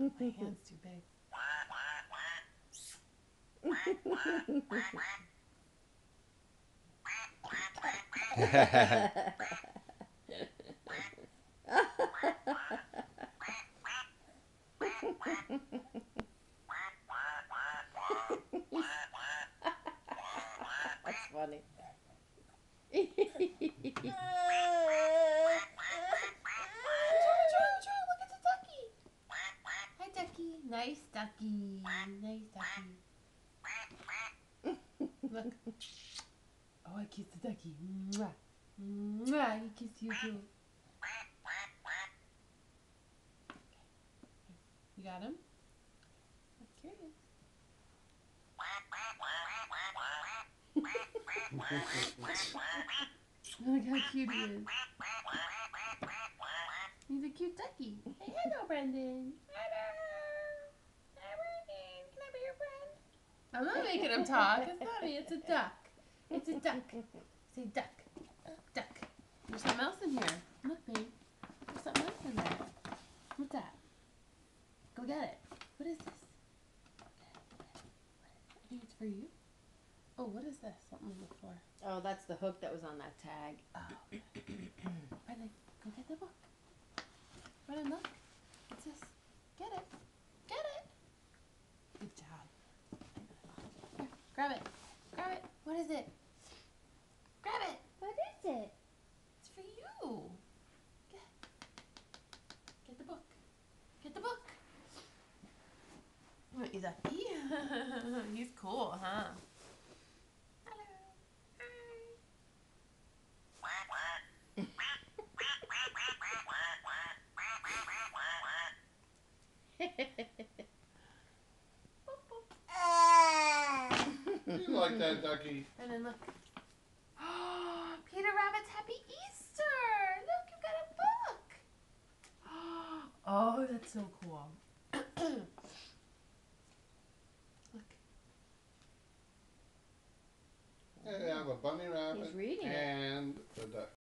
My hand's too big. That's funny. Joey, look at the ducky. Hi, ducky. Nice ducky. Nice ducky. Look. Oh, I kissed the ducky. Mwah. Mwah. He kissed you too. You got him? I'm curious. Look how cute he is. He's a cute ducky. Hey, hello, Brendan. Hello. Hi, Brendan. Can I be your friend? I'm not making him talk. It's not me. It's a duck. It's a duck. Say duck. Duck. There's something else in here. Look, babe. There's something else in there. What's that? Go get it. What is this? I think it's for you. Oh, what is this? Something on the floor. Oh, that's the hook that was on that tag. Oh. Brendan, go get the book. Brendan, look. What's this? Get it. Get it. Good job. Here, grab it. Grab it. What is it? Grab it. What is it? It's for you. Get the book. Get the book. What, you ducky? He's cool, huh? Hello. You like that ducky? And then look. Peter Rabbit's Happy Easter! Look, you got a book! Oh, that's so cool. Look. They have a bunny rabbit He's reading it. and the duck.